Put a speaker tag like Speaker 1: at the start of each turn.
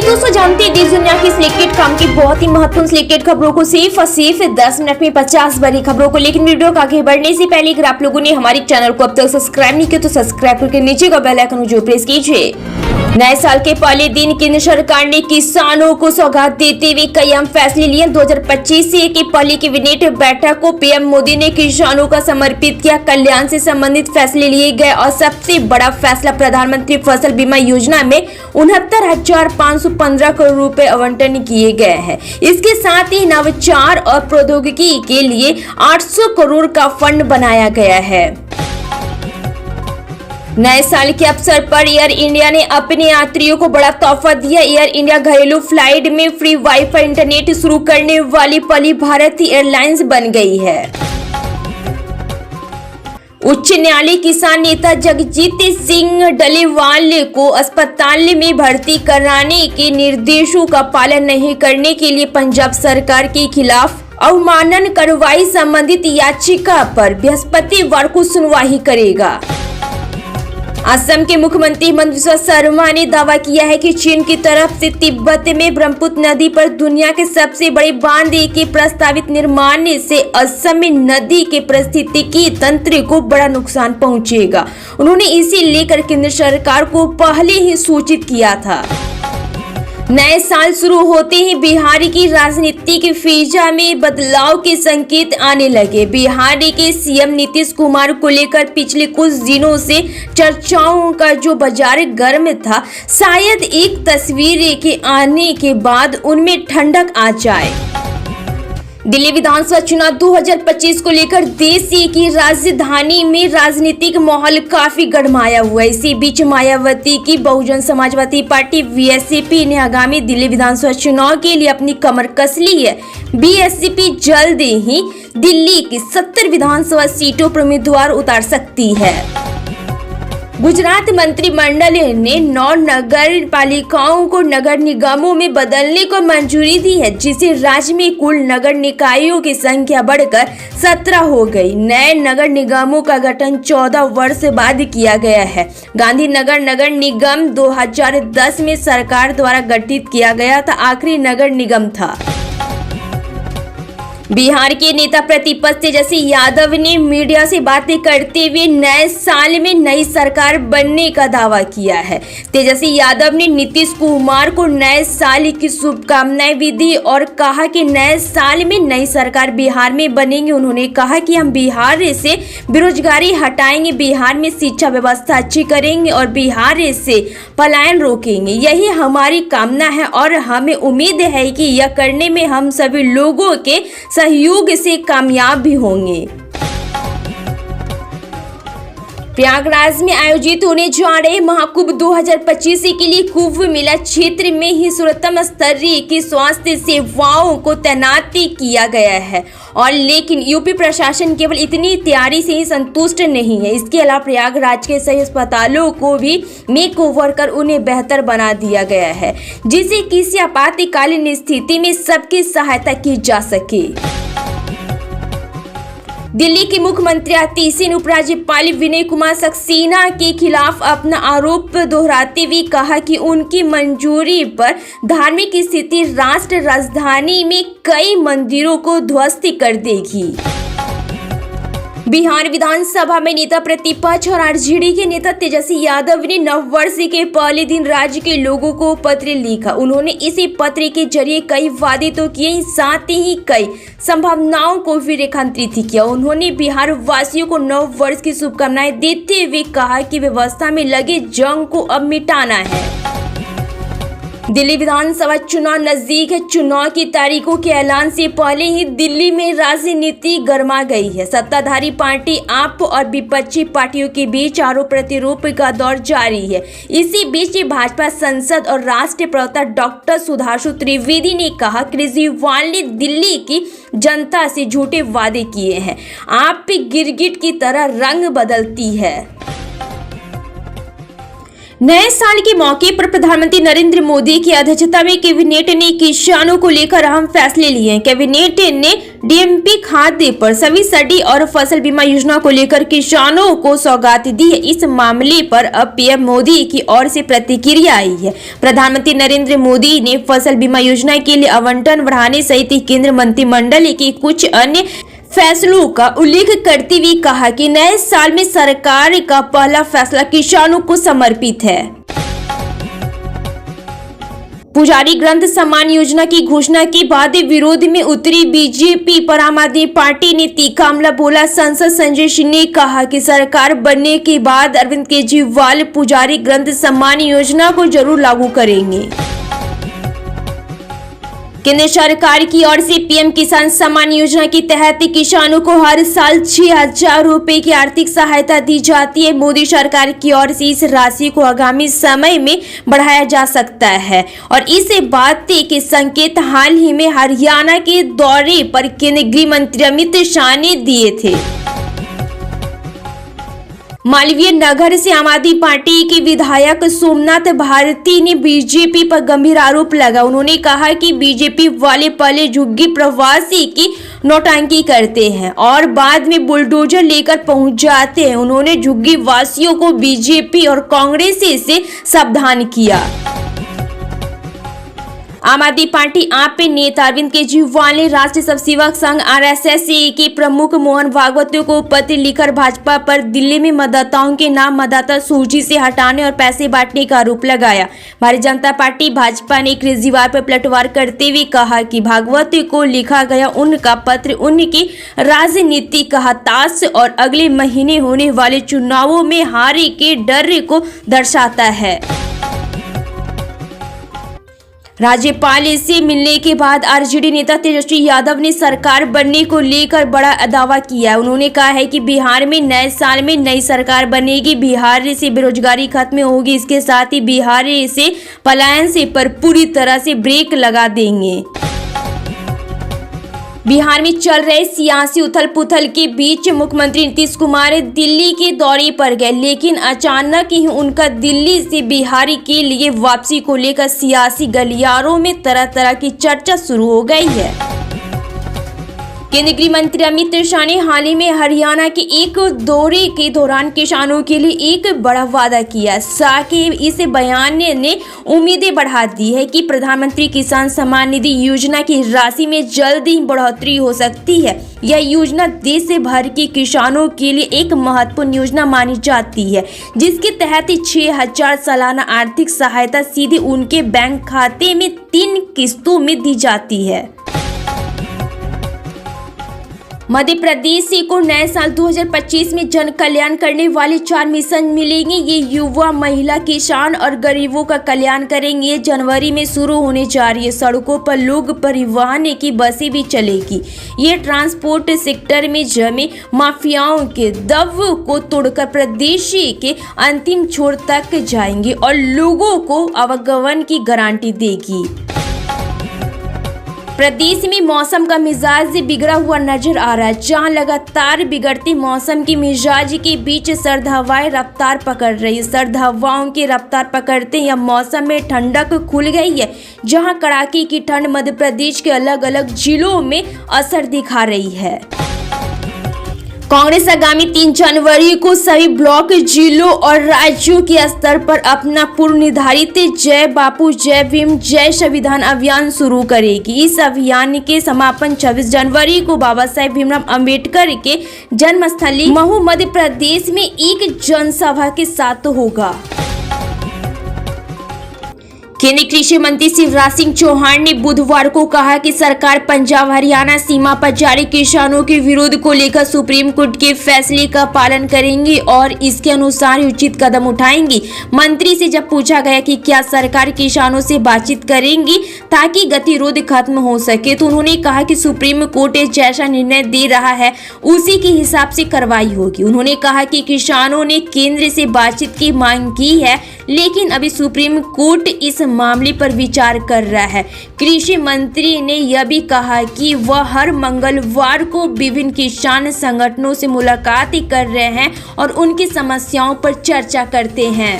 Speaker 1: दोस्तों जानते हैं देश दुनिया की सिलेक्टेड काम की बहुत ही महत्वपूर्ण सिलेक्टेड खबरों को सिर्फ 10 मिनट में 50 बड़ी खबरों को। लेकिन वीडियो को आगे बढ़ने से पहले अगर आप लोगों ने हमारे चैनल को अब तक सब्सक्राइब नहीं किया तो सब्सक्राइब करके नीचे का बेल आइकन जो प्रेस कीजिए। नए साल के पहले दिन केंद्र सरकार ने किसानों को सौगात देते हुए कई अहम फैसले लिए। 2025 से की पहली कैबिनेट बैठक को पीएम मोदी ने किसानों का समर्पित किया। कल्याण से संबंधित फैसले लिए गए और सबसे बड़ा फैसला प्रधानमंत्री फसल बीमा योजना में 69,515 करोड़ रुपए आवंटन किए गए हैं। इसके साथ ही नवाचार और प्रौद्योगिकी के लिए 800 करोड़ का फंड बनाया गया है। नए साल के अवसर पर एयर इंडिया ने अपने यात्रियों को बड़ा तोहफा दिया। एयर इंडिया घरेलू फ्लाइट में फ्री वाईफाई इंटरनेट शुरू करने वाली पहली भारतीय एयरलाइंस बन गई है। उच्च न्यायालय किसान नेता जगजीत सिंह डलीवाल को अस्पताल में भर्ती कराने के निर्देशों का पालन नहीं करने के लिए पंजाब सरकार के खिलाफ अवमानना कार्रवाई संबंधित याचिका पर बृहस्पतिवार को सुनवाई करेगा। असम के मुख्यमंत्री हिमंत बिस्वा शर्मा ने दावा किया है कि चीन की तरफ से तिब्बत में ब्रह्मपुत्र नदी पर दुनिया के सबसे बड़े बांध के प्रस्तावित निर्माण से असम में नदी के पारिस्थितिकी तंत्र को बड़ा नुकसान पहुंचेगा। उन्होंने इसे लेकर केंद्र सरकार को पहले ही सूचित किया था। नए साल शुरू होते ही बिहार की राजनीति के फिजा में बदलाव के संकेत आने लगे। बिहार के सीएम नीतीश कुमार को लेकर पिछले कुछ दिनों से चर्चाओं का जो बाजार गर्म था, शायद एक तस्वीर के आने के बाद उनमें ठंडक आ जाए। दिल्ली विधानसभा चुनाव 2025 को लेकर देश की राजधानी में राजनीतिक माहौल काफी गरमाया हुआ है। इसी बीच मायावती की बहुजन समाजवादी पार्टी बीएसपी ने आगामी दिल्ली विधानसभा चुनाव के लिए अपनी कमर कस ली है। बीएसपी जल्द ही दिल्ली की 70 विधानसभा सीटों पर उम्मीदवार उतार सकती है। गुजरात मंत्रिमंडल ने 9 नगर पालिकाओं को नगर निगमों में बदलने को मंजूरी दी है, जिससे राज्य में कुल नगर निकायों की संख्या बढ़कर 17 हो गई। नए नगर निगमों का गठन 14 वर्ष बाद किया गया है। गांधीनगर नगर निगम 2010 में सरकार द्वारा गठित किया गया था, आखिरी नगर निगम था। बिहार के नेता प्रतिपक्ष तेजस्वी यादव ने मीडिया से बातें करते हुए नए साल में नई सरकार बनने का दावा किया है। तेजस्वी यादव ने नीतीश कुमार को नए साल की शुभकामनाएं भी दी और कहा कि नए साल में नई सरकार बिहार में बनेगी। उन्होंने कहा कि हम बिहार से बेरोजगारी हटाएंगे, बिहार में शिक्षा व्यवस्था अच्छी करेंगे और बिहार से पलायन रोकेंगे। यही हमारी कामना है और हमें उम्मीद है कि यह करने में हम सभी लोगों के सहयोग से कामयाब भी होंगे। प्रयागराज में आयोजित होने जा रहे महाकुंभ 2025 के लिए कुंभ मेला क्षेत्र में ही सर्वोत्तम स्तरीय की स्वास्थ्य सेवाओं को तैनाती किया गया है और लेकिन यूपी प्रशासन केवल इतनी तैयारी से ही संतुष्ट नहीं है। इसके अलावा प्रयागराज के सही अस्पतालों को भी मेकओवर कर उन्हें बेहतर बना दिया गया है, जिससे किसी आपातकालीन स्थिति में सबकी सहायता की जा सके। दिल्ली के मुख्यमंत्री आतिशी ने उपराज्यपाल विनय कुमार सक्सेना के खिलाफ अपना आरोप दोहराते हुए कहा कि उनकी मंजूरी पर धार्मिक स्थिति राष्ट्र राजधानी में कई मंदिरों को ध्वस्त कर देगी। बिहार विधानसभा में नेता प्रतिपक्ष और आरजेडी के नेता तेजस्वी यादव ने नववर्ष के पहले दिन राज्य के लोगों को पत्र लिखा। उन्होंने इसी पत्र के जरिए कई वादे तो किए, साथ ही कई संभावनाओं को भी रेखांकित किया। उन्होंने बिहार वासियों को नव वर्ष की शुभकामनाएं देते हुए कहा कि व्यवस्था में लगे जंग को अब मिटाना है। दिल्ली विधानसभा चुनाव नजदीक है। चुनाव की तारीखों के ऐलान से पहले ही दिल्ली में राजनीति गर्मा गई है। सत्ताधारी पार्टी आप और विपक्षी पार्टियों के बीच आरोप प्रत्यारोप का दौर जारी है। इसी बीच भाजपा सांसद और राष्ट्रीय प्रवक्ता डॉक्टर सुधांशु त्रिवेदी ने कहा केजरीवाल ने दिल्ली की जनता से झूठे वादे किए हैं। आप गिरगिट की तरह रंग बदलती है। नए साल के मौके पर प्रधानमंत्री नरेंद्र मोदी की अध्यक्षता में कैबिनेट ने किसानों को लेकर अहम फैसले लिए हैं। कैबिनेट ने डीएपी खाद्य पर सब्सिडी और फसल बीमा योजना को लेकर किसानों को सौगात दी है। इस मामले पर अब पीएम मोदी की ओर से प्रतिक्रिया आई है। प्रधानमंत्री नरेंद्र मोदी ने फसल बीमा योजना के लिए आवंटन बढ़ाने सहित केंद्र मंत्रिमंडल के कुछ अन्य फैसलों का उल्लेख करते हुए कहा कि नए साल में सरकार का पहला फैसला किसानों को समर्पित है। पुजारी ग्रंथ सम्मान योजना की घोषणा के बाद विरोध में उतरी बीजेपी पर आम आदमी पार्टी ने तीखा हमला बोला। सांसद संजय सिंह ने कहा कि सरकार बनने के बाद अरविंद केजरीवाल पुजारी ग्रंथ सम्मान योजना को जरूर लागू करेंगे। केंद्र सरकार की ओर से पीएम किसान सम्मान योजना के तहत किसानों को हर साल 6,000 रुपए की आर्थिक सहायता दी जाती है। मोदी सरकार की ओर से इस राशि को आगामी समय में बढ़ाया जा सकता है और इस बात के संकेत हाल ही में हरियाणा के दौरे पर केंद्रीय गृह मंत्री अमित शाह ने दिए थे। मालवीय नगर से आम आदमी पार्टी के विधायक सोमनाथ भारती ने बीजेपी पर गंभीर आरोप लगा। उन्होंने कहा कि बीजेपी वाले पहले झुग्गी प्रवासी की नौटंकी करते हैं और बाद में बुलडोजर लेकर पहुंच जाते हैं। उन्होंने झुग्गी वासियों को बीजेपी और कांग्रेस से सावधान किया। आम आदमी पार्टी आप नेता अरविंद केजरीवाल ने राष्ट्रीय स्वयंसेवक संघ आरएसएस के प्रमुख मोहन भागवत को पत्र लिखकर भाजपा पर दिल्ली में मतदाताओं के नाम मतदाता सूची से हटाने और पैसे बांटने का आरोप लगाया। भारतीय जनता पार्टी भाजपा ने केजरीवाल पर पलटवार करते हुए कहा कि भागवत को लिखा गया उनका पत्र उनकी राजनीतिक हताश और अगले महीने होने वाले चुनावों में हार के डर को दर्शाता है। राज्यपाल से मिलने के बाद आरजेडी नेता तेजस्वी यादव ने सरकार बनने को लेकर बड़ा दावा किया है। उन्होंने कहा है कि बिहार में नए साल में नई सरकार बनेगी, बिहार से बेरोजगारी खत्म होगी, इसके साथ ही बिहार से पलायन से पर पूरी तरह से ब्रेक लगा देंगे। बिहार में चल रहे सियासी उथल पुथल के बीच मुख्यमंत्री नीतीश कुमार दिल्ली के दौरे पर गए, लेकिन अचानक ही उनका दिल्ली से बिहार के लिए वापसी को लेकर सियासी गलियारों में तरह तरह की चर्चा शुरू हो गई है। केंद्रीय गृह मंत्री अमित शाह ने हाल ही में हरियाणा के एक दौरे के दौरान किसानों के लिए एक बड़ा वादा किया। शाह के इस बयान ने उम्मीदें बढ़ा दी है कि प्रधानमंत्री किसान सम्मान निधि योजना की राशि में जल्द ही बढ़ोतरी हो सकती है। यह योजना देश भर के किसानों के लिए एक महत्वपूर्ण योजना मानी जाती है, जिसके तहत 6,000 सालाना आर्थिक सहायता सीधे उनके बैंक खाते में 3 किस्तों में दी जाती है। मध्य प्रदेश को नए साल 2025 में जन कल्याण करने वाले 4 मिशन मिलेंगे। ये युवा, महिला, किसान और गरीबों का कल्याण करेंगे। ये जनवरी में शुरू होने जा रही है। सड़कों पर लोग परिवहन की बसें भी चलेगी। ये ट्रांसपोर्ट सेक्टर में जमे माफियाओं के दब को तोड़कर प्रदेश के अंतिम छोर तक जाएंगे और लोगों को आवागमन की गारंटी देगी। प्रदेश में मौसम का मिजाज बिगड़ा हुआ नजर आ रहा है, जहां लगातार बिगड़ते मौसम के मिजाज के बीच सर्द हवाएं रफ्तार पकड़ रही है। सर्द हवाओं की रफ्तार पकड़ते यह मौसम में ठंडक खुल गई है, जहां कड़ाके की ठंड मध्य प्रदेश के अलग अलग जिलों में असर दिखा रही है। कांग्रेस आगामी 3 जनवरी को सभी ब्लॉक, जिलों और राज्यों के स्तर पर अपना पूर्व निर्धारित जय बापू, जय भीम, जय संविधान अभियान शुरू करेगी। इस अभियान के समापन 26 जनवरी को बाबा साहेब भीमराव अंबेडकर के जन्मस्थली महू, मध्य प्रदेश में एक जनसभा के साथ होगा। केंद्रीय कृषि मंत्री शिवराज सिंह चौहान ने बुधवार को कहा कि सरकार पंजाब हरियाणा सीमा पर जारी किसानों के विरोध को लेकर सुप्रीम कोर्ट के फैसले का पालन करेंगी और इसके अनुसार उचित कदम उठाएंगी। मंत्री से जब पूछा गया कि क्या सरकार किसानों से बातचीत करेंगी ताकि गतिरोध खत्म हो सके, तो उन्होंने कहा कि सुप्रीम कोर्ट जैसा निर्णय दे रहा है उसी के हिसाब से कार्रवाई होगी। उन्होंने कहा कि किसानों ने केंद्र से बातचीत की मांग की है, लेकिन अभी सुप्रीम कोर्ट इस मामले पर विचार कर रहा है। कृषि मंत्री ने यह भी कहा कि वह हर मंगलवार को विभिन्न किसान संगठनों से मुलाकात कर रहे हैं और उनकी समस्याओं पर चर्चा करते हैं।